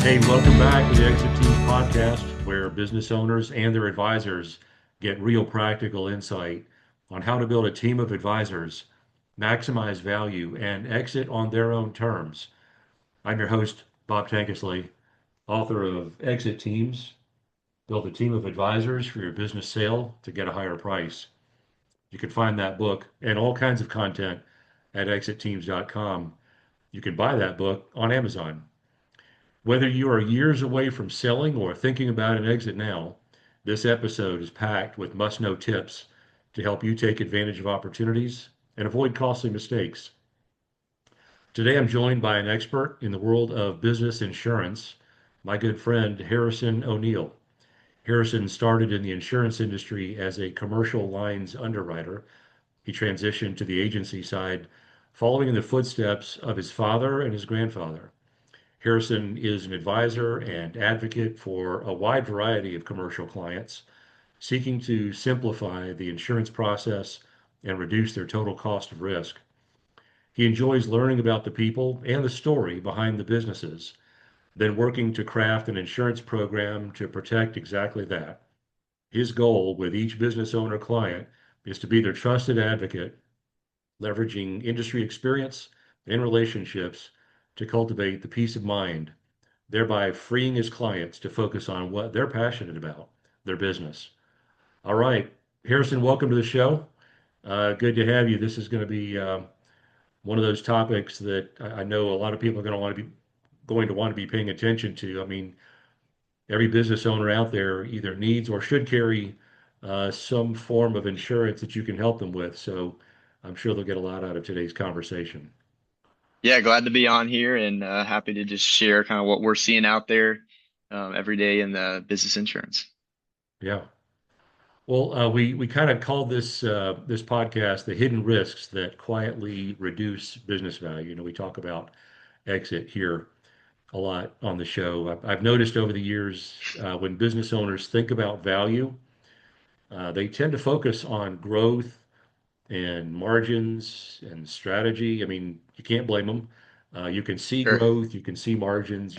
Hey, welcome back to the Exit Teams podcast, where business owners and their advisors get real practical insight on how to build a team of advisors, maximize value, and exit on their own terms. I'm your host, Bob Tankesley, author of Exit Teams, Build a Team of Advisors for Your Business Sale to Get a Higher Price. You can find that book and all kinds of content at exitteams.com. You can buy that book on Amazon. Whether you are years away from selling or thinking about an exit now, this episode is packed with must know tips to help you take advantage of opportunities and avoid costly mistakes. Today, I'm joined by an expert in the world of business insurance, my good friend Harrison O'Neill. Harrison started in the insurance industry as a commercial lines underwriter. He transitioned to the agency side, following in the footsteps of his father and his grandfather. Harrison is an advisor and advocate for a wide variety of commercial clients seeking to simplify the insurance process and reduce their total cost of risk. He enjoys learning about the people and the story behind the businesses, then working to craft an insurance program to protect exactly that. His goal with each business owner client is to be their trusted advocate, leveraging industry experience and relationships to cultivate the peace of mind, thereby freeing his clients to focus on what they're passionate about, their business. All right, Harrison, welcome to the show. Good to have you. This is going to be one of those topics that I know a lot of people are going to want to be paying attention to. I mean, every business owner out there either needs or should carry some form of insurance that you can help them with. So I'm sure they'll get a lot out of today's conversation. Yeah, glad to be on here and happy to just share kind of what we're seeing out there every day in the business insurance. Yeah. Well, we kind of call this podcast the hidden risks that quietly reduce business value. We talk about exit here a lot on the show. I've noticed over the years when business owners think about value, they tend to focus on growth and margins and strategy. I mean, you can't blame them. You can see Sure. growth, you can see margins,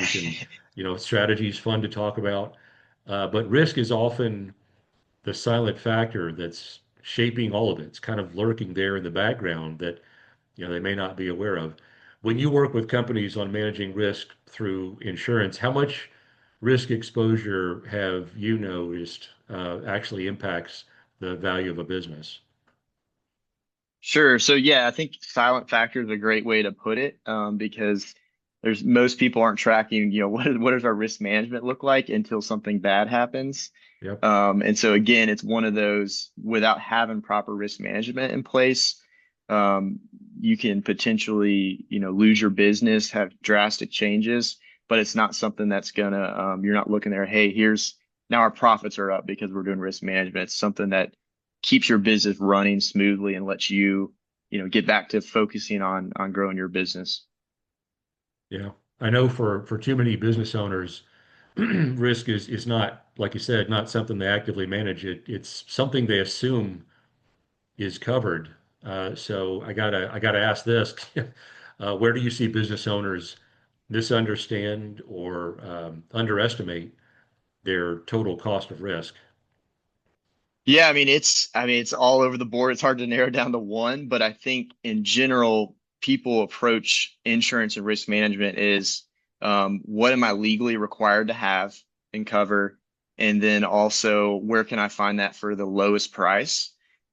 strategy is fun to talk about. But risk is often the silent factor that's shaping all of it. It's kind of lurking there in the background that they may not be aware of. When you work with companies on managing risk through insurance, how much risk exposure have you noticed actually impacts the value of a business? Sure. So yeah, I think silent factor is a great way to put it because there's most people aren't tracking, what does our risk management look like until something bad happens. Yep. And so again, it's one of those without having proper risk management in place, um, you can potentially, lose your business, have drastic changes, but it's not something that's you're not looking there, hey, here's now our profits are up because we're doing risk management. It's something that keeps your business running smoothly and lets you, get back to focusing on growing your business. Yeah. I know for too many business owners, risk is not, like you said, not something they actively manage. It's something they assume is covered. So I gotta ask this: where do you see business owners misunderstand or underestimate their total cost of risk? Yeah, I mean it's all over the board. It's hard to narrow down to one, but I think in general, people approach insurance and risk management is what am I legally required to have and cover? And then also where can I find that for the lowest price?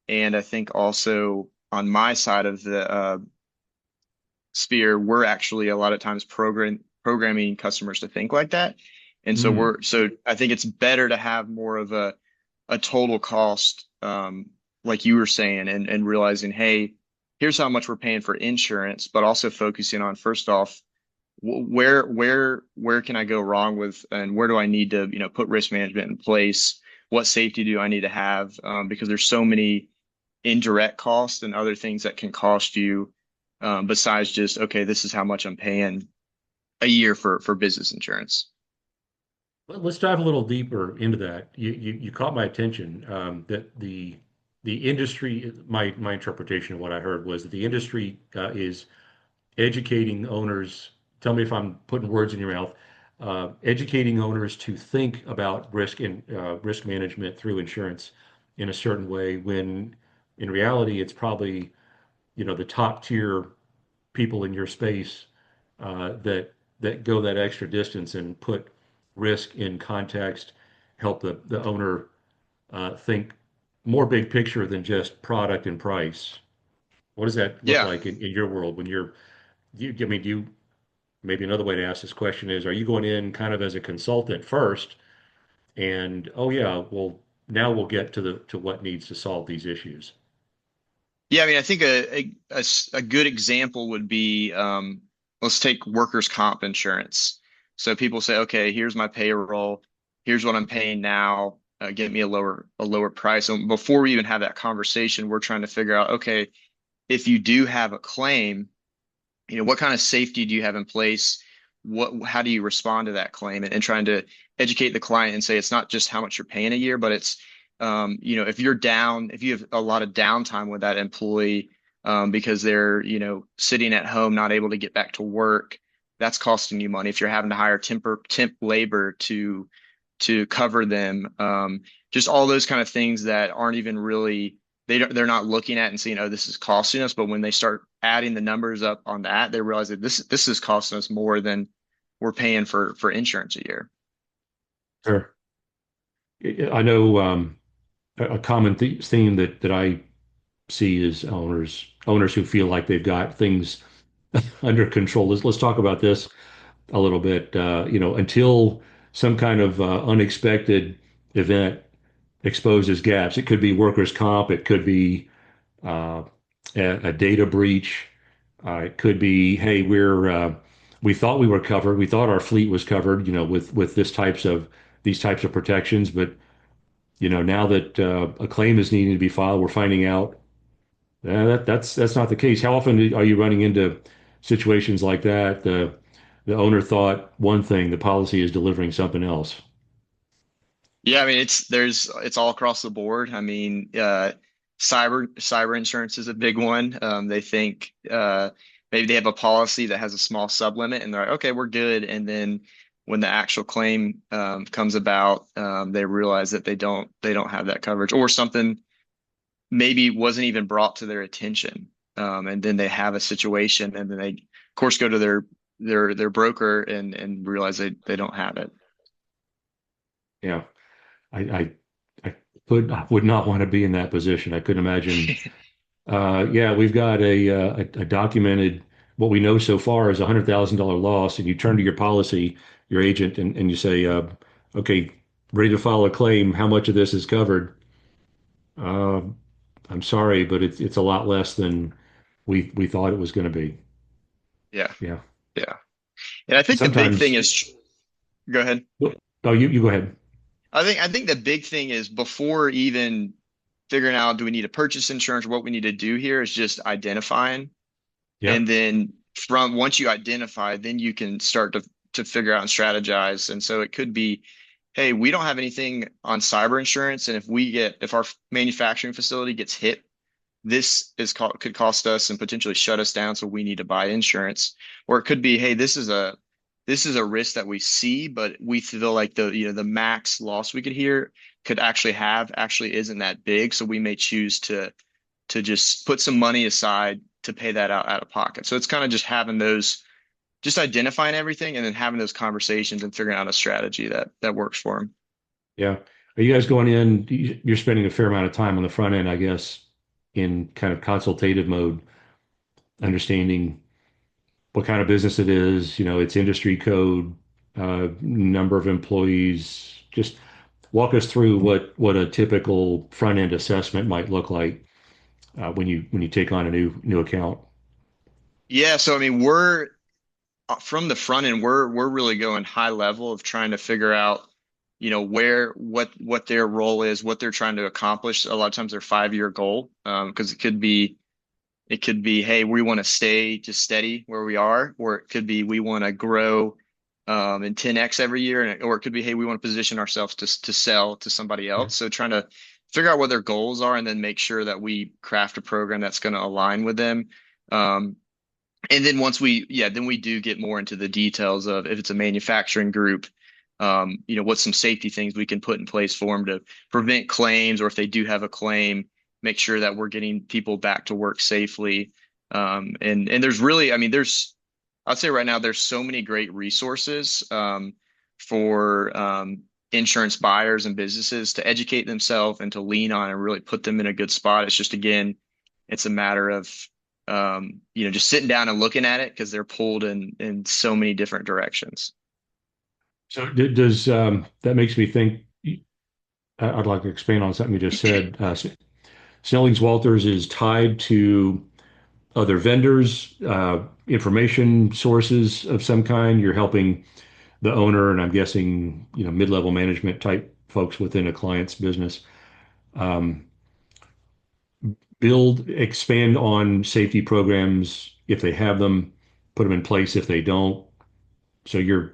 And I think also on my side of the sphere, we're actually a lot of times programming customers to think like that. And so Mm, so I think it's better to have more of a total cost, like you were saying, and realizing, hey, here's how much we're paying for insurance, but also focusing on first off, where can I go wrong with, and where do I need to, put risk management in place? What safety do I need to have? Because there's so many indirect costs and other things that can cost you, besides just, okay, this is how much I'm paying a year for business insurance. let's dive a little deeper into that. You caught my attention that the industry, my interpretation of what I heard was that the industry is educating owners. Tell me if I'm putting words in your mouth. educating owners to think about risk management through insurance in a certain way when in reality it's probably the top tier people in your space that go that extra distance and put risk in context, help the owner think more big picture than just product and price. What does that look Yeah. like in your world when I mean, do you, maybe another way to ask this question is, are you going in kind of as a consultant first and, oh yeah, well, now we'll get to what needs to solve these issues? Yeah, I mean, I think a good example would be let's take workers' comp insurance. So people say, okay, here's my payroll, here's what I'm paying now, get me a lower price. And before we even have that conversation, we're trying to figure out, okay, if you do have a claim, what kind of safety do you have in place? How do you respond to that claim? And trying to educate the client and say it's not just how much you're paying a year, but it's, if you're down, if you have a lot of downtime with that employee, because they're, sitting at home, not able to get back to work, that's costing you money. If you're having to hire temp labor to cover them, just all those kind of things that aren't even really they're not looking at and seeing, oh, this is costing us. But when they start adding the numbers up on that, they realize that this is costing us more than we're paying for insurance a year. Sure. I know a common theme that I see is owners who feel like they've got things under control. Let's talk about this a little bit. Until some kind of unexpected event exposes gaps. It could be workers' comp. It could be uh, a data breach. It could be, hey, we thought we were covered. We thought our fleet was covered, with these types of protections. But now that a claim is needing to be filed, we're finding out that's not the case. How often are you running into situations like that? The owner thought one thing, the policy is delivering something else. Yeah, I mean it's all across the board. I mean, cyber insurance is a big one. They think maybe they have a policy that has a small sub limit, and they're like, okay, we're good. And then when the actual claim comes about, they realize that they don't have that coverage, or something maybe wasn't even brought to their attention. And then they have a situation, and then they, of course, go to their broker and realize they don't have it. Yeah, I I, I would not want to be in that position. I couldn't imagine. Yeah, we've got a documented what we know so far is $100,000 loss, and you turn to your policy, your agent, and you say, okay, ready to file a claim. How much of this is covered? Uh, I'm sorry, but it's a lot less than we thought it was going to be. Yeah, Yeah. yeah. And I think the big thing Sometimes, is, go ahead. oh, you go ahead. I think the big thing is before even figuring out do we need to purchase insurance, what we need to do here is just identifying. Yeah. And then from once you identify, then you can start to figure out and strategize. And so it could be, hey, we don't have anything on cyber insurance, and if our manufacturing facility gets hit, could cost us and potentially shut us down, so we need to buy insurance. Or it could be, hey, this is a risk that we see, but we feel like the max loss we could actually isn't that big, so we may choose to just put some money aside to pay that out of pocket. So it's kind of just having just identifying everything and then having those conversations and figuring out a strategy that works for them. Yeah. Are you guys going in? You're spending a fair amount of time on the front end, I guess, in kind of consultative mode, understanding what kind of business it is, its industry code, number of employees. Just walk us through what a typical front end assessment might look like when you take on a new account. Yeah, so I mean, we're from the front end, we're really going high level of trying to figure out, what their role is, what they're trying to accomplish. A lot of times their 5-year goal, because it could be, hey, we want to stay just steady where we are, or it could be we want to grow and 10x every year, or it could be, hey, we want to position ourselves to sell to somebody Yeah. else. So trying to figure out what their goals are and then make sure that we craft a program that's going to align with them. Um, And then then we do get more into the details of if it's a manufacturing group, what's some safety things we can put in place for them to prevent claims, or if they do have a claim, make sure that we're getting people back to work safely. And there's really, I mean, I'd say right now there's so many great resources for insurance buyers and businesses to educate themselves and to lean on and really put them in a good spot. It's just again, it's a matter of just sitting down and looking at it because they're pulled in so many different directions. So does that makes me think? I'd like to expand on something you just said. Snellings Walters is tied to other vendors, information sources of some kind. You're helping the owner, and I'm guessing, mid-level management type folks within a client's business, um, expand on safety programs if they have them, put them in place if they don't. So you're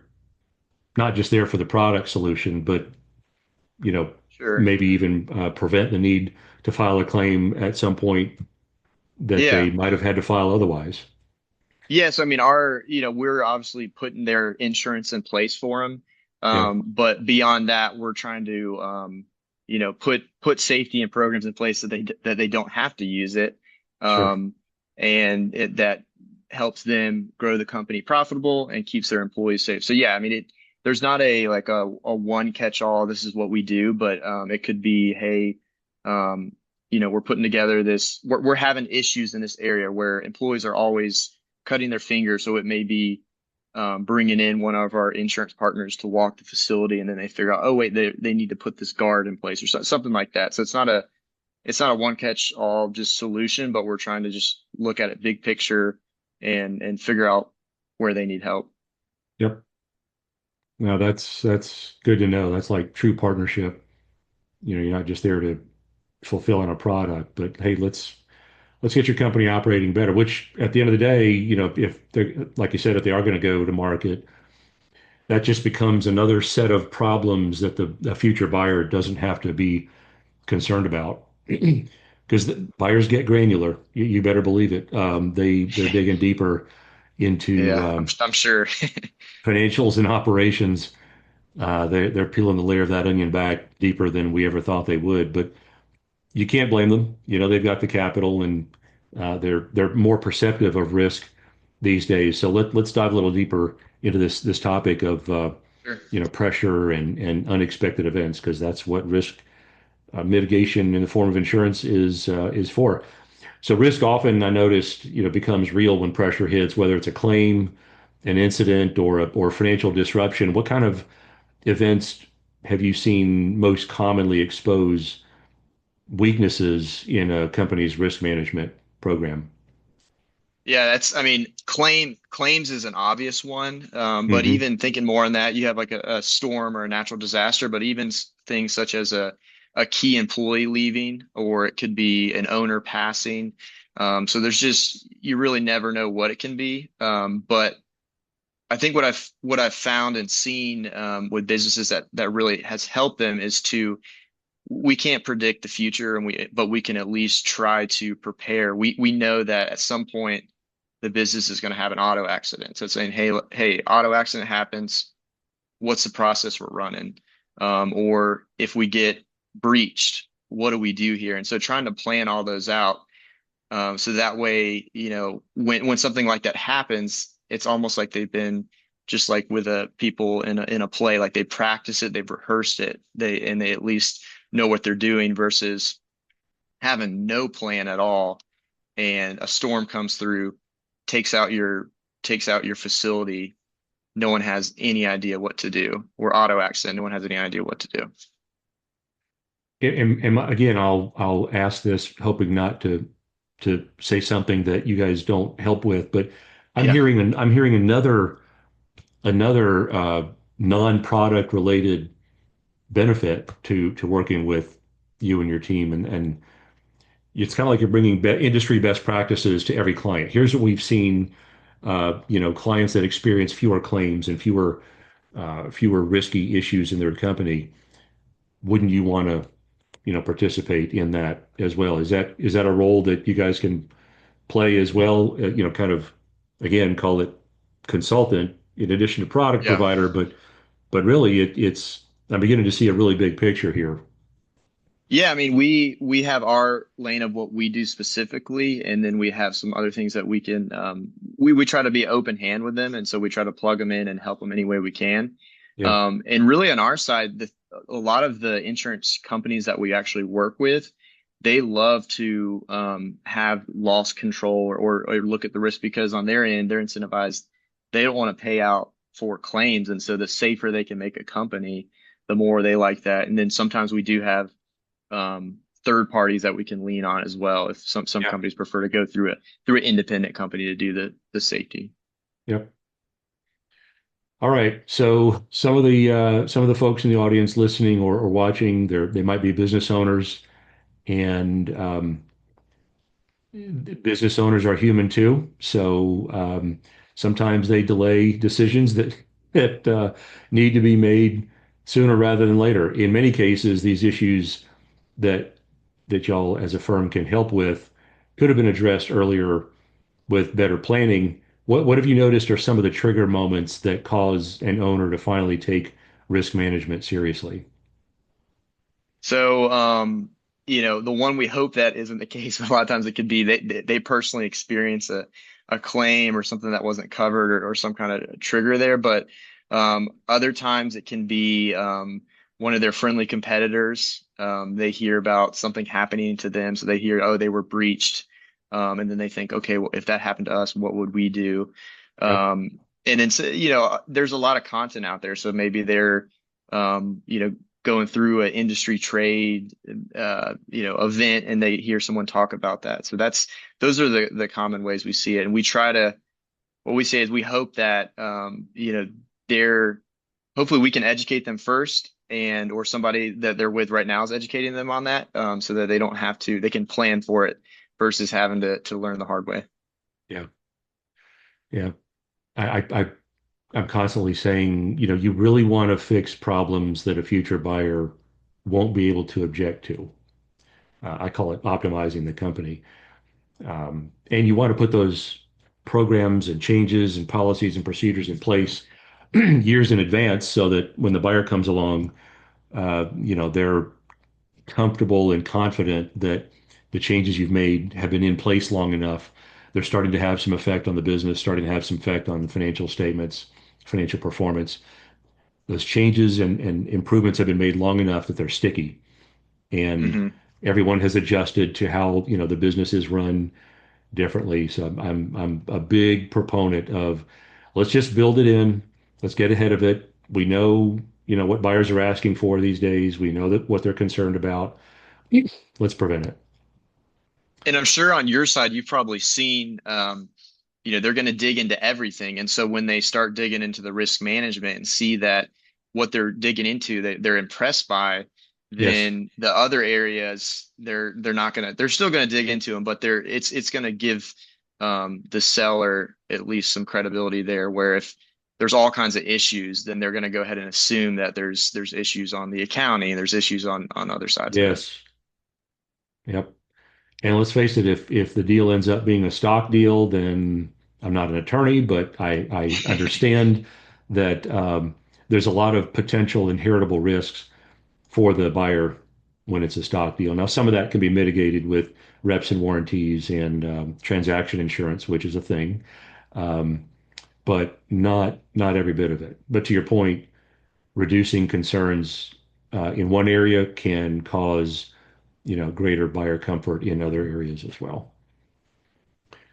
not just there for the product solution, but, you know, Sure. maybe even prevent the need to file a claim at some point that they Yeah. might have had to file otherwise. Yes, I mean, we're obviously putting their insurance in place for them. Yeah, But beyond that, we're trying to, put safety and programs in place that they don't have to use it. sure. Um, and that helps them grow the company profitable and keeps their employees safe. So yeah, I mean, there's not a one catch all, this is what we do, but it could be, hey, um, we're putting together we're having issues in this area where employees are always cutting their fingers. So it may be bringing in one of our insurance partners to walk the facility, and then they figure out, oh wait, they need to put this guard in place or something like that. So it's not a one catch all just solution, but we're trying to just look at it big picture and figure out where they need help. Yep. Now that's good to know. That's like true partnership. You're not just there to fulfill on a product, but hey, let's get your company operating better. Which at the end of the day, if they, like you said, if they are going to go to market, that just becomes another set of problems that the future buyer doesn't have to be concerned about. Because the buyers get granular. You better believe it. They're digging deeper into Yeah, I'm sure. financials and operations. They're peeling the layer of that onion back deeper than we ever thought they would. But you can't blame them. They've got the capital, and they're more perceptive of risk these days. So let's dive a little deeper into this topic of Sure. pressure and unexpected events, because that's what risk mitigation in the form of insurance is for. So risk often, I noticed, becomes real when pressure hits, whether it's a claim, an incident, or financial disruption. What kind of events have you seen most commonly expose weaknesses in a company's risk management program? Yeah, I mean, claims is an obvious one. But Hmm. even thinking more on that, you have like a storm or a natural disaster, but even things such as a key employee leaving, or it could be an owner passing. So you really never know what it can be. But I think what I've found and seen with businesses that really has helped them is we can't predict the future, but we can at least try to prepare. We know that at some point the business is going to have an auto accident. So it's saying, hey, auto accident happens. What's the process we're running? Or if we get breached, what do we do here? And so trying to plan all those out. So that way, when something like that happens, it's almost like they've been just like with people in a play, like they practice it, they've rehearsed it, they at least know what they're doing versus having no plan at all, and a storm comes through, takes out your takes out your facility. No one has any idea what to do. Or auto accident, no one has any idea what to do. And again, I'll ask this, hoping not to say something that you guys don't help with, but Yeah. I'm hearing another non-product related benefit to working with you and your team, and it's kind of like you're bringing industry best practices to every client. Here's what we've seen, clients that experience fewer claims and fewer risky issues in their company. Wouldn't you want to, participate in that as well? Is that a role that you guys can play as well? Kind of again, call it consultant in addition to product Yeah. provider, but really it's I'm beginning to see a really big picture here. Yeah, I mean, we have our lane of what we do specifically, and then we have some other things that we can we try to be open hand with them, and so we try to plug them in and help them any way we can. Yeah, And really on our side, a lot of the insurance companies that we actually work with, they love to have loss control or look at the risk because on their end, they're incentivized. They don't want to pay out for claims, and so the safer they can make a company, the more they like that. And then sometimes we do have third parties that we can lean on as well if some yeah, companies prefer to go through an independent company to do the safety. yep. All right. So some of the folks in the audience listening or watching, they might be business owners, and business owners are human too. So sometimes they delay decisions that need to be made sooner rather than later. In many cases, these issues that y'all as a firm can help with could have been addressed earlier with better planning. What have you noticed are some of the trigger moments that cause an owner to finally take risk management seriously? So, the one we hope that isn't the case, but a lot of times it could be they personally experience a claim or something that wasn't covered or some kind of trigger there. But other times it can be one of their friendly competitors. They hear about something happening to them, so they hear, oh, they were breached, and then they think, okay, well, if that happened to us, what would we do? Yep. And it's there's a lot of content out there, so maybe they're going through an industry trade event and they hear someone talk about that. So those are the common ways we see it. And we try to what we say is we hope that they're hopefully we can educate them first and or somebody that they're with right now is educating them on that so that they don't have to they can plan for it versus having to learn the hard way. Yeah. Yeah. I'm constantly saying, you really want to fix problems that a future buyer won't be able to object to. I call it optimizing the company. And you want to put those programs and changes and policies and procedures in place years in advance so that when the buyer comes along, they're comfortable and confident that the changes you've made have been in place long enough. They're starting to have some effect on the business, starting to have some effect on the financial statements, financial performance. Those changes and improvements have been made long enough that they're sticky, and Hmm. everyone has adjusted to how the business is run differently. So I'm a big proponent of let's just build it in. Let's get ahead of it. We know, what buyers are asking for these days. We know that what they're concerned about. Let's prevent it. And I'm sure on your side, you've probably seen, they're going to dig into everything. And so when they start digging into the risk management and see that what they're digging into, they're impressed by, Yes. then the other areas they're not going to, they're still going to dig into them, but it's going to give the seller at least some credibility there. Where if there's all kinds of issues, then they're going to go ahead and assume that there's issues on the accounting, there's issues on other sides of it. Yes. Yep. And let's face it, if the deal ends up being a stock deal, then I'm not an attorney, but I understand that there's a lot of potential inheritable risks for the buyer when it's a stock deal. Now, some of that can be mitigated with reps and warranties and transaction insurance, which is a thing, um, but not every bit of it. But to your point, reducing concerns in one area can cause greater buyer comfort in other areas as well.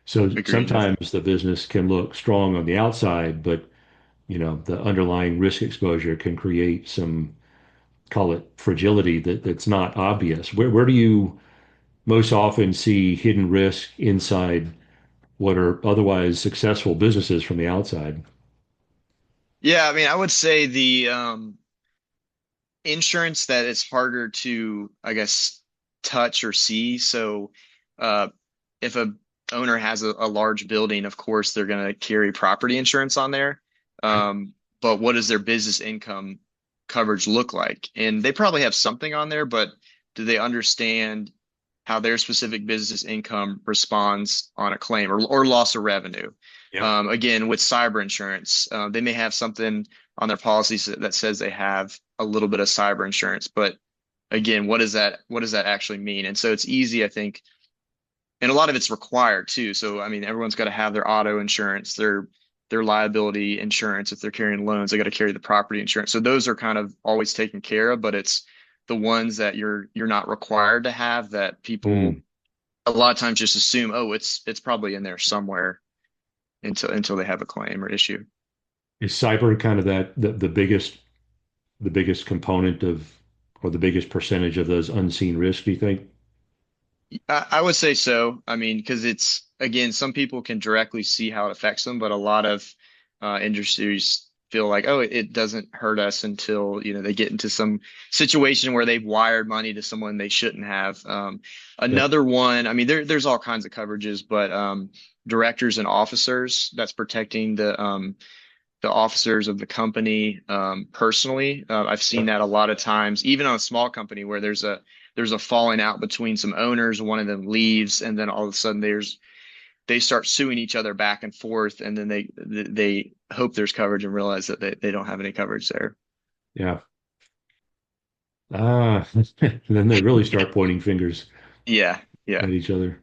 So Agreed. sometimes the business can look strong on the outside, but the underlying risk exposure can create some, call it fragility that's not obvious. Where do you most often see hidden risk inside what are otherwise successful businesses from the outside? Yeah, I mean, I would say the insurance that it's harder to, I guess, touch or see. So, uh, if a owner has a large building, of course, they're going to carry property insurance on there. Right. But what does their business income coverage look like? And they probably have something on there, but do they understand how their specific business income responds on a claim or loss of revenue. Yep. Again, with cyber insurance, they may have something on their policies that says they have a little bit of cyber insurance, but again, what does that actually mean? And so it's easy, I think, and a lot of it's required too. So I mean, everyone's got to have their auto insurance, their liability insurance. If they're carrying loans, they got to carry the property insurance. So those are kind of always taken care of, but it's the ones that you're not required to have that people Mm. a lot of times just assume, oh, it's probably in there somewhere until they have a claim or issue. Is cyber kind of the biggest component of, or the biggest percentage of those unseen risks, do you think? I would say so. I mean, because it's again, some people can directly see how it affects them, but a lot of industries feel like, oh, it doesn't hurt us until, they get into some situation where they've wired money to someone they shouldn't have. Yep. Another one, I mean, there's all kinds of coverages, but directors and officers, that's protecting the officers of the company personally. I've seen Yep. that a lot of times, even on a small company where there's a falling out between some owners, one of them leaves, and then all of a sudden they start suing each other back and forth, and then they hope there's coverage and realize that they don't have any coverage there. Yeah. Ah, then they really start pointing fingers Yeah, at yeah. each other.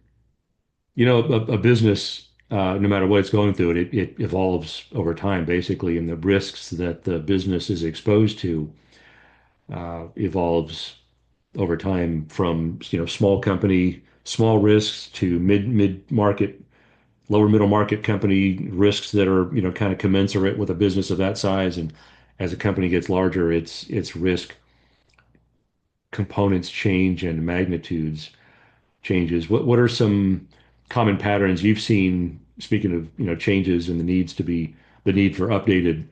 A business, no matter what it's going through, it evolves over time, basically, and the risks that the business is exposed to evolves over time from, small company, small risks to mid market, lower middle market company risks that are, kind of commensurate with a business of that size. And as a company gets larger, its risk components change and magnitudes changes. What are some common patterns you've seen, speaking of, changes and the need for uh, updated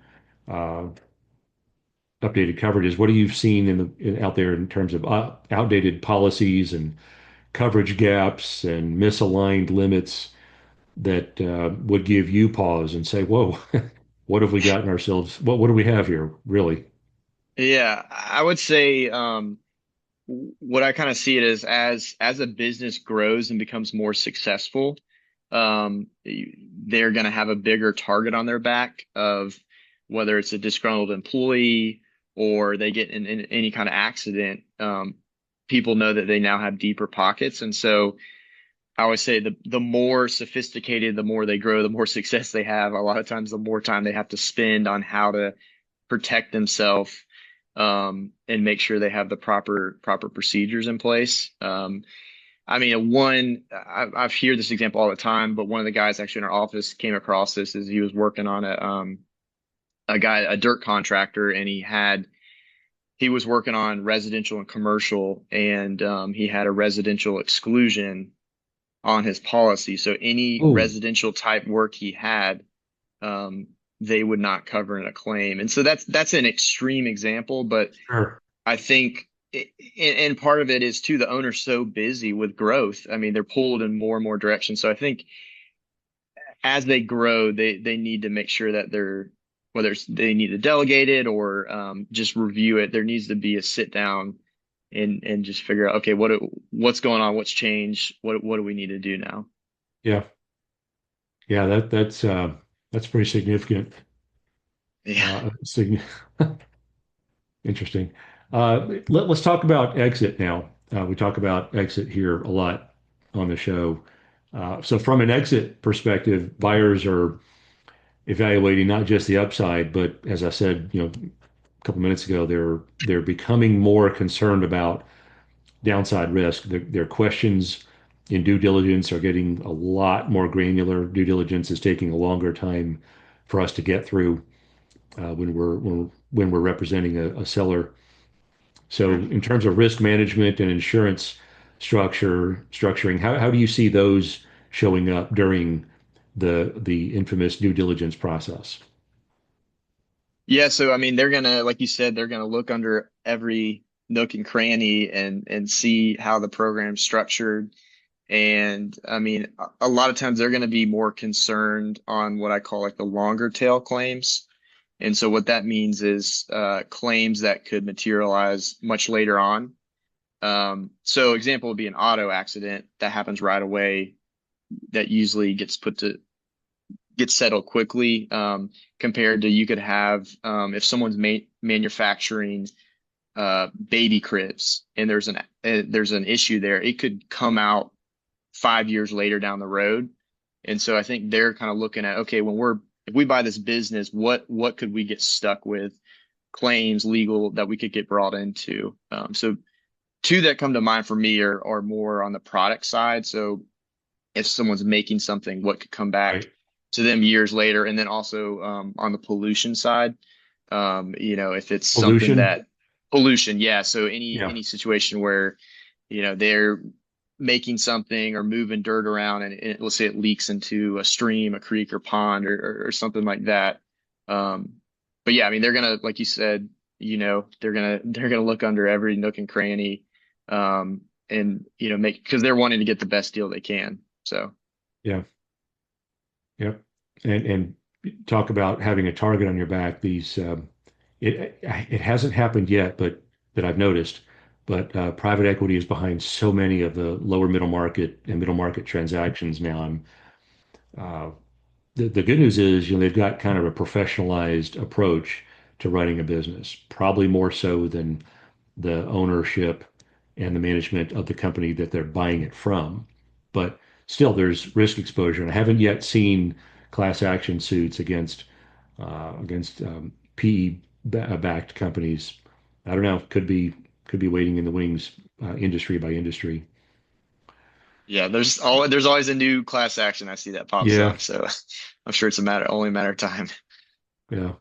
coverages? What have you seen out there in terms of outdated policies and coverage gaps and misaligned limits that would give you pause and say, "Whoa, what have we gotten ourselves? What do we have here, really?" Yeah, I would say what I kind of see it as a business grows and becomes more successful, they're going to have a bigger target on their back of whether it's a disgruntled employee or they get in any kind of accident. People know that they now have deeper pockets, and so I always say the more sophisticated, the more they grow, the more success they have. A lot of times, the more time they have to spend on how to protect themselves and make sure they have the proper procedures in place. I mean, I hear this example all the time, but one of the guys actually in our office came across this as he was working on a dirt contractor, and he was working on residential and commercial, and he had a residential exclusion on his policy. So any Oh, residential type work he had, um, they would not cover in a claim. And so that's an extreme example, but sure. I think, and part of it is too, the owner's so busy with growth. I mean, they're pulled in more and more directions. So I think as they grow, they need to make sure that whether they need to delegate it or just review it. There needs to be a sit down and just figure out, okay, what's going on, what's changed, what do we need to do now? Yeah, yeah. That's pretty significant. Yeah. Sig Interesting. Let's talk about exit now. We talk about exit here a lot on the show. So from an exit perspective, buyers are evaluating not just the upside, but as I said, a couple minutes ago, they're becoming more concerned about downside risk. Their questions in due diligence are getting a lot more granular. Due diligence is taking a longer time for us to get through when we're representing a seller. So Mhm. in terms of risk management and insurance structuring, how do you see those showing up during the infamous due diligence process? Yeah, so I mean, they're gonna, like you said, they're gonna look under every nook and cranny and see how the program's structured. And I mean, a lot of times they're gonna be more concerned on what I call like the longer tail claims. And so what that means is claims that could materialize much later on. So example would be an auto accident that happens right away that usually gets settled quickly, compared to you could have, if someone's manufacturing baby cribs and there's an issue there, it could come out 5 years later down the road. And so I think they're kind of looking at, okay, if we buy this business, what could we get stuck with, claims, legal, that we could get brought into. So two that come to mind for me are more on the product side. So if someone's making something, what could come back Right. to them years later, and then also, on the pollution side, if it's something Pollution. that pollution, yeah. So Yeah. any situation where they're making something or moving dirt around, and let's say it leaks into a stream, a creek, or pond, or something like that. Um, but yeah, I mean, they're gonna, like you said, they're gonna look under every nook and cranny, and make, because they're wanting to get the best deal they can. So Yeah. Yep. And talk about having a target on your back. It hasn't happened yet, but that I've noticed. But private equity is behind so many of the lower middle market and middle market transactions now. Uh, the good news is, they've got kind of a professionalized approach to running a business, probably more so than the ownership and the management of the company that they're buying it from. But still, there's risk exposure. And I haven't yet seen class action suits against PE backed companies. I don't know. Could be waiting in the wings, industry by industry. yeah, there's always a new class action I see that pops Yeah, up. So I'm sure it's only a matter of time. yeah.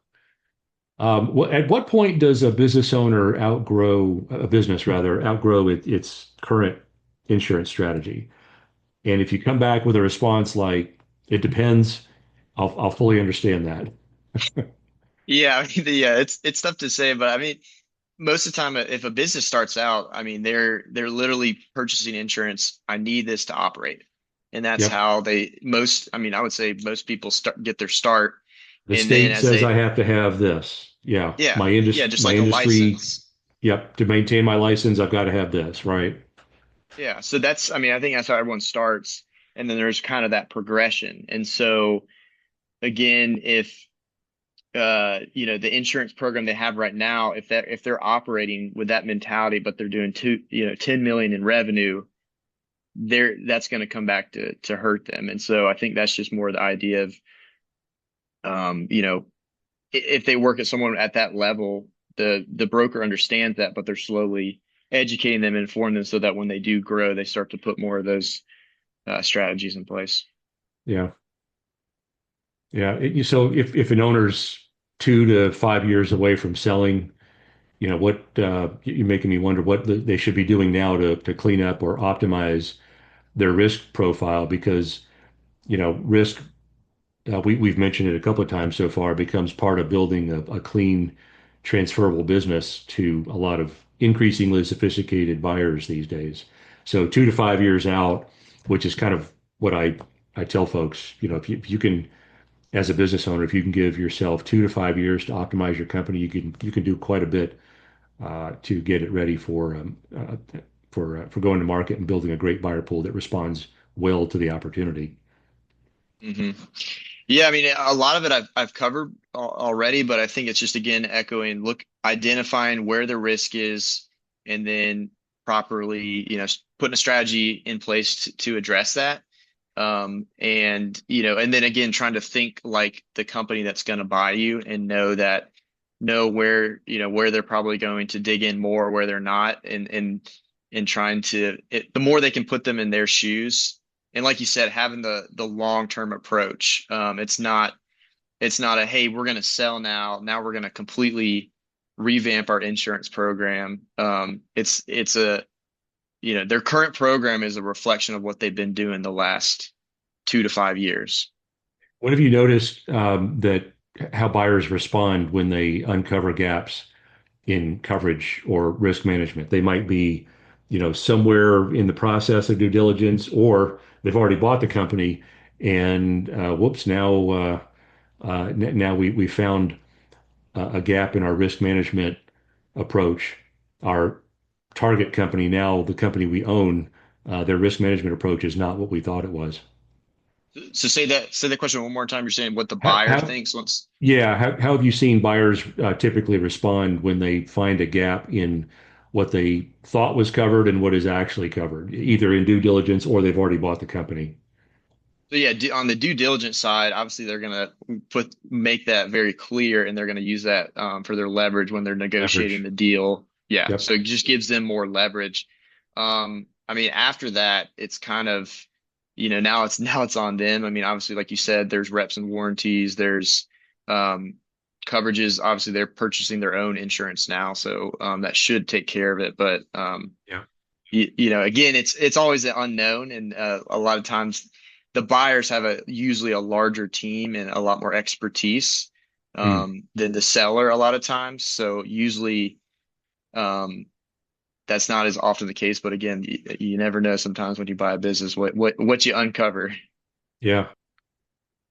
At what point does a business owner outgrow a business rather outgrow its current insurance strategy? And if you come back with a response like "it depends," I'll fully understand that. Yeah, I mean, yeah, it's tough to say, but I mean, most of the time, if a business starts out, I mean, they're literally purchasing insurance. I need this to operate, and that's Yep. how I mean, I would say most people get their start, The and then state as says I they, have to have this. Yeah. yeah, yeah, just My like a industry. license. Yep. To maintain my license, I've got to have this, right? Yeah, so I mean, I think that's how everyone starts, and then there's kind of that progression. And so again, if the insurance program they have right now, if they're operating with that mentality, but they're doing 10 million in revenue, that's going to come back to hurt them. And so I think that's just more the idea of, um, you know, if they work at someone at that level, the broker understands that, but they're slowly educating them, informing them so that when they do grow, they start to put more of those strategies in place. Yeah. Yeah. So if an owner's 2 to 5 years away from selling, what you're making me wonder what they should be doing now to clean up or optimize their risk profile because, risk, we've mentioned it a couple of times so far, becomes part of building a clean, transferable business to a lot of increasingly sophisticated buyers these days. So 2 to 5 years out, which is kind of what I tell folks, if you can, as a business owner, if you can give yourself 2 to 5 years to optimize your company, you can do quite a bit to get it ready for going to market and building a great buyer pool that responds well to the opportunity. Hmm. Yeah, I mean, a lot of it I've covered already, but I think it's just again echoing, identifying where the risk is, and then properly, putting a strategy in place to address that. And then again, trying to think like the company that's going to buy you, and know where they're probably going to dig in more, where they're not, and trying the more they can put them in their shoes. And like you said, having the long-term approach. It's not a, hey, we're going to sell now. Now we're going to completely revamp our insurance program. Their current program is a reflection of what they've been doing the last 2 to 5 years. What have you noticed that how buyers respond when they uncover gaps in coverage or risk management? They might be, somewhere in the process of due diligence, or they've already bought the company, and whoops, now we found a gap in our risk management approach. Our target company, now the company we own, their risk management approach is not what we thought it was. So say that question one more time. You're saying what the How, buyer how thinks once. yeah, how have you seen buyers typically respond when they find a gap in what they thought was covered and what is actually covered, either in due diligence or they've already bought the company? So yeah, on the due diligence side, obviously they're gonna make that very clear, and they're gonna use that for their leverage when they're negotiating Leverage. the deal. Yeah, Yep. so it just gives them more leverage. I mean, after that, it's kind of, now it's on them. I mean, obviously, like you said, there's reps and warranties, there's um, coverages. Obviously, they're purchasing their own insurance now, so that should take care of it. But Yeah. again, it's always an unknown, and a lot of times the buyers have a usually a larger team and a lot more expertise Hmm. than the seller a lot of times. So usually um, that's not as often the case. But again, you never know sometimes when you buy a business what you uncover. Yeah.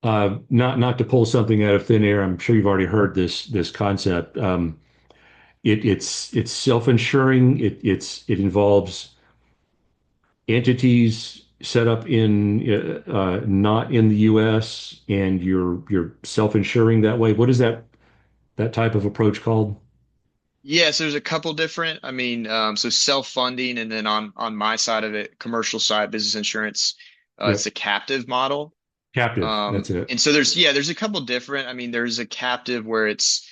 Not to pull something out of thin air. I'm sure you've already heard this concept. It's self-insuring. It involves entities set up in not in the U.S. and you're self-insuring that way. What is that type of approach called? Yes, there's a couple different. I mean, so self-funding, and then on my side of it, commercial side, business insurance, it's Yep. a captive model. Captive. That's it. And so there's a couple different. I mean, there's a captive where it's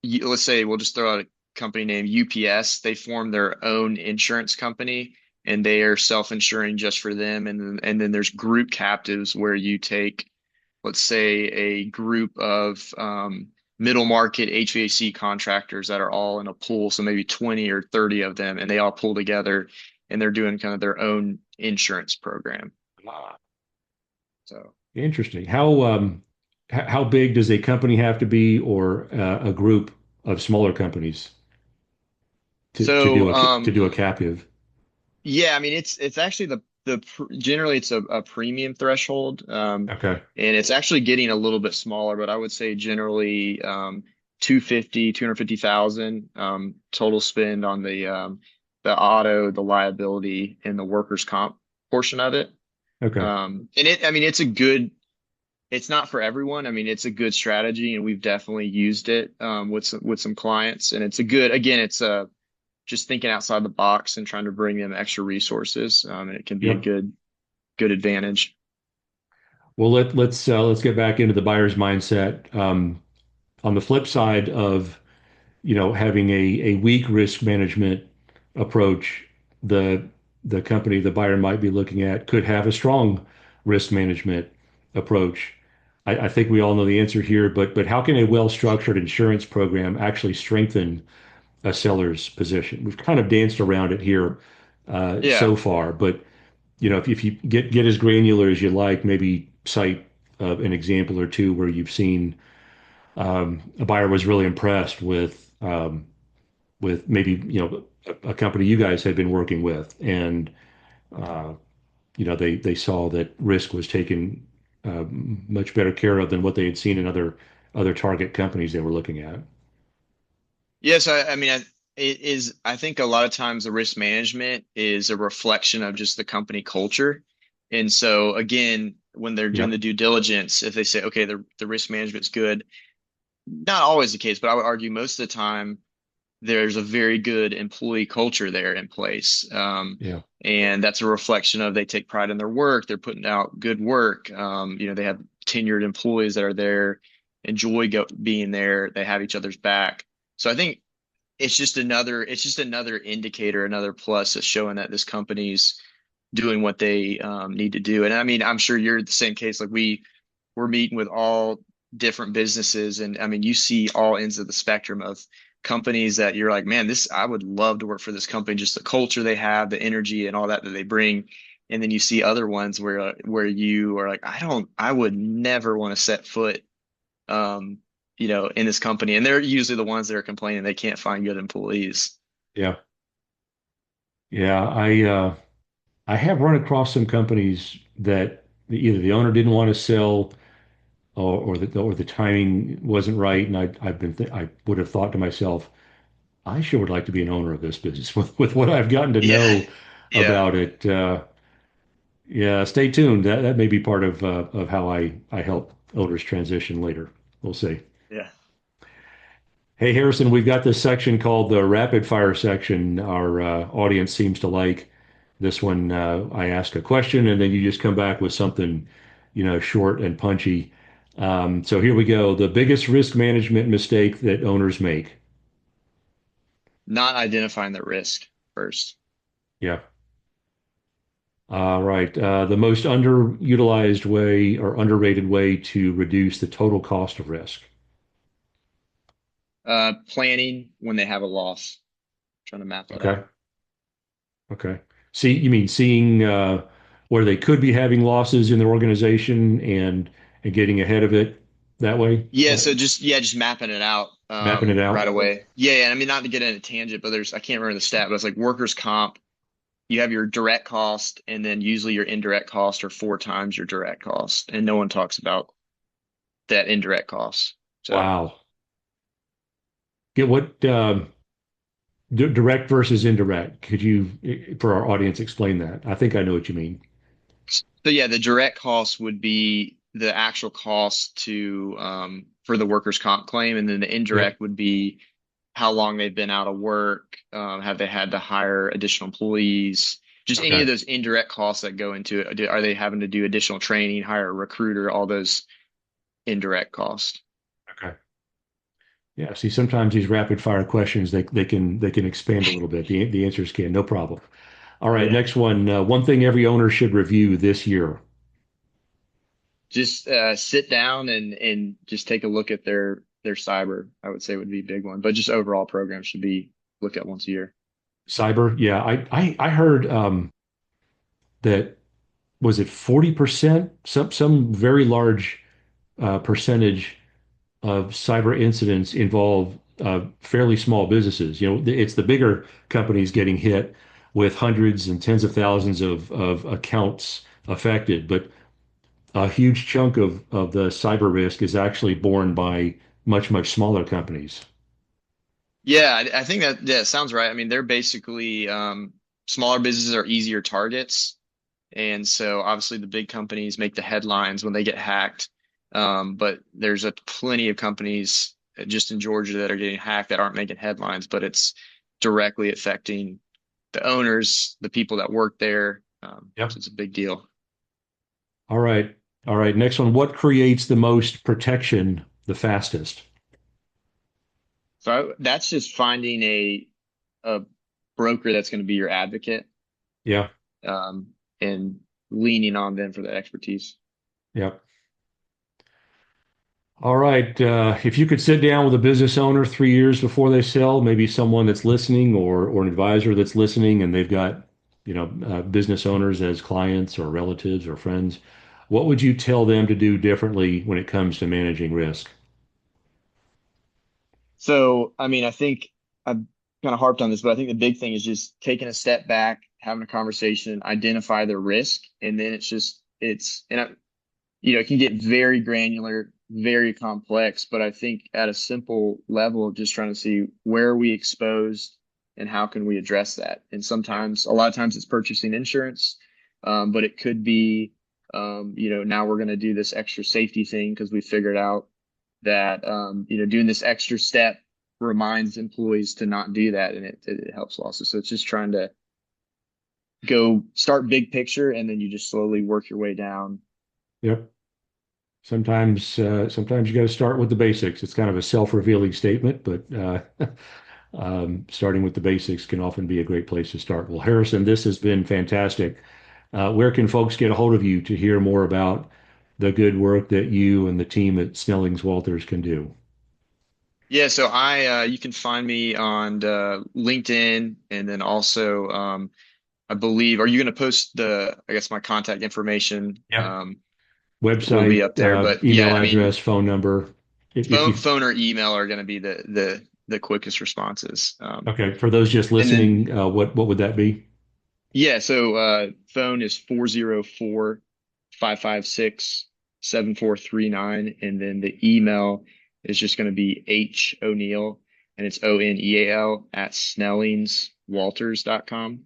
let's say we'll just throw out a company name UPS. They form their own insurance company and they are self-insuring just for them. And then there's group captives where you take, let's say, a group of middle market HVAC contractors that are all in a pool, so maybe 20 or 30 of them, and they all pull together and they're doing kind of their own insurance program. Ah, So. interesting. How big does a company have to be, or a group of smaller companies So, to do a captive? yeah, I mean it's actually generally it's a premium threshold, Okay. and it's actually getting a little bit smaller, but I would say generally 250,000 total spend on the auto, the liability, and the workers' comp portion of it. Okay. And I mean it's not for everyone. I mean it's a good strategy, and we've definitely used it with some clients, and it's a good again it's a just thinking outside the box and trying to bring them extra resources. And it can be a Yep. good advantage. Well, let's get back into the buyer's mindset. On the flip side of having a weak risk management approach, the the buyer might be looking at could have a strong risk management approach. I think we all know the answer here, but how can a well-structured insurance program actually strengthen a seller's position? We've kind of danced around it here Yeah. so far, but if you get as granular as you like, maybe cite an example or two where you've seen a buyer was really impressed with maybe a company you guys had been working with, and uh, they saw that risk was taken much better care of than what they had seen in other target companies they were looking at. Yes. I mean, I think a lot of times the risk management is a reflection of just the company culture. And so again, when they're doing the Yep. due diligence, if they say, okay, the risk management's good, not always the case, but I would argue most of the time there's a very good employee culture there in place. Yeah. And that's a reflection of they take pride in their work. They're putting out good work. They have tenured employees that are there, enjoy being there. They have each other's back. So I think it's just another indicator, another plus that's showing that this company's doing what they need to do. And I mean, I'm sure you're the same case. Like we're meeting with all different businesses, and I mean, you see all ends of the spectrum of companies that you're like, man, this I would love to work for this company, just the culture they have, the energy and all that they bring. And then you see other ones where you are like, I would never want to set foot um, in this company. And they're usually the ones that are complaining they can't find good employees. Yeah. Yeah. I have run across some companies that either the owner didn't want to sell, or the timing wasn't right, and I would have thought to myself, I sure would like to be an owner of this business with what I've gotten to Yeah. know Yeah. about it. Yeah, stay tuned. That may be part of how I help owners transition later. We'll see. Yeah. Hey, Harrison, we've got this section called the rapid fire section. Our audience seems to like this one. I ask a question and then you just come back with something, short and punchy. So here we go. The biggest risk management mistake that owners make. Not identifying the risk first. Yeah. Right. The most underutilized way or underrated way to reduce the total cost of risk. Planning when they have a loss, trying to map that Okay. out. Okay. See, you mean seeing where they could be having losses in their organization and getting ahead of it that way, Yeah, so just mapping it out mapping it right out. away. Yeah, yeah. I mean, not to get in a tangent, but I can't remember the stat, but it's like workers' comp. You have your direct cost, and then usually your indirect cost are four times your direct cost, and no one talks about that indirect cost. So Wow. Get what direct versus indirect. Could you, for our audience, explain that? I think I know what you mean. so yeah, the direct cost would be the actual cost to for the workers' comp claim, and then the Yep. indirect would be how long they've been out of work, have they had to hire additional employees, just any of Okay. those indirect costs that go into it. Are they having to do additional training, hire a recruiter, all those indirect costs? Okay. Yeah. See, sometimes these rapid fire questions they can expand a little bit. The answers can, no problem. All right. Yeah. Next one. One thing every owner should review this year. Just sit down and just take a look at their cyber, I would say would be a big one. But just overall program should be looked at once a year. Cyber. Yeah. I heard that was it 40%? Some very large percentage of cyber incidents involve fairly small businesses. It's the bigger companies getting hit with hundreds and tens of thousands of accounts affected, but a huge chunk of the cyber risk is actually borne by much smaller companies. Yeah, I think that yeah, sounds right. I mean, they're basically smaller businesses are easier targets. And so obviously the big companies make the headlines when they get hacked. But there's a plenty of companies just in Georgia that are getting hacked that aren't making headlines, but it's directly affecting the owners, the people that work there. So Yep. it's a big deal. All right. All right. Next one. What creates the most protection the fastest? That's just finding a broker that's going to be your advocate, Yeah. um, and leaning on them for that expertise. Yep. All right. If you could sit down with a business owner 3 years before they sell, maybe someone that's listening or an advisor that's listening, and they've got, business owners as clients or relatives or friends, what would you tell them to do differently when it comes to managing risk? So, I mean, I think I've kind of harped on this, but I think the big thing is just taking a step back, having a conversation, identify the risk, and then it can get very granular, very complex, but I think at a simple level of just trying to see where are we exposed and how can we address that. And Yeah. a lot of times it's purchasing insurance, but it could be, now we're going to do this extra safety thing because we figured out that, doing this extra step reminds employees to not do that, and it helps losses. So it's just trying to go start big picture, and then you just slowly work your way down. Yep. Sometimes you got to start with the basics. It's kind of a self-revealing statement, but starting with the basics can often be a great place to start. Well, Harrison, this has been fantastic. Where can folks get a hold of you to hear more about the good work that you and the team at Snellings Walters can do? Yeah, so you can find me on LinkedIn, and then also I believe, are you going to post I guess my contact information Yep. will be Website, up there. But yeah, email I mean, address, phone number. If you phone or email are going to be the quickest responses. Okay, for those just And then listening, what would that be? yeah, so phone is 404-556-7439, and then the email is just going to be H O'Neill and it's Oneal at snellingswalters.com.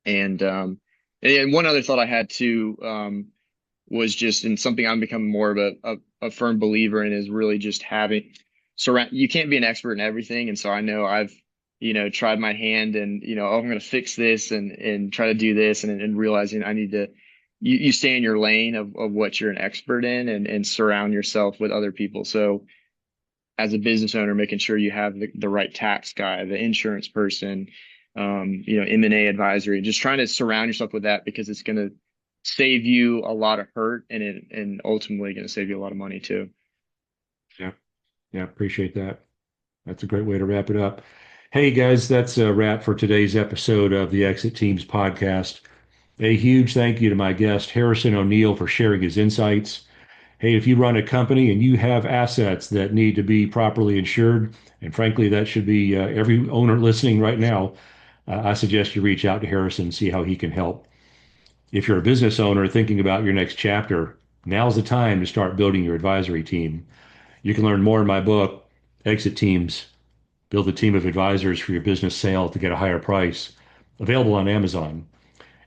And one other thought I had too, was just in something I'm becoming more of a firm believer in is really just having you can't be an expert in everything. And so I know I've, tried my hand and, oh, I'm going to fix this and try to do this and realizing I need to, you stay in your lane of what you're an expert in and surround yourself with other people. So as a business owner, making sure you have the right tax guy, the insurance person, M&A advisory, just trying to surround yourself with that because it's going to save you a lot of hurt and ultimately going to save you a lot of money too. Yeah. Yeah. Appreciate that. That's a great way to wrap it up. Hey guys, that's a wrap for today's episode of the Exit Teams podcast. A huge thank you to my guest, Harrison O'Neill, for sharing his insights. Hey, if you run a company and you have assets that need to be properly insured, and frankly, that should be every owner listening right now, I suggest you reach out to Harrison and see how he can help. If you're a business owner thinking about your next chapter, now's the time to start building your advisory team. You can learn more in my book, Exit Teams, Build a Team of Advisors for Your Business Sale to Get a Higher Price, available on Amazon.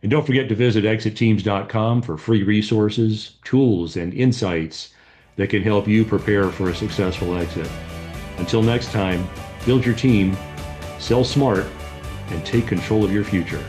And don't forget to visit exitteams.com for free resources, tools, and insights that can help you prepare for a successful exit. Until next time, build your team, sell smart, and take control of your future.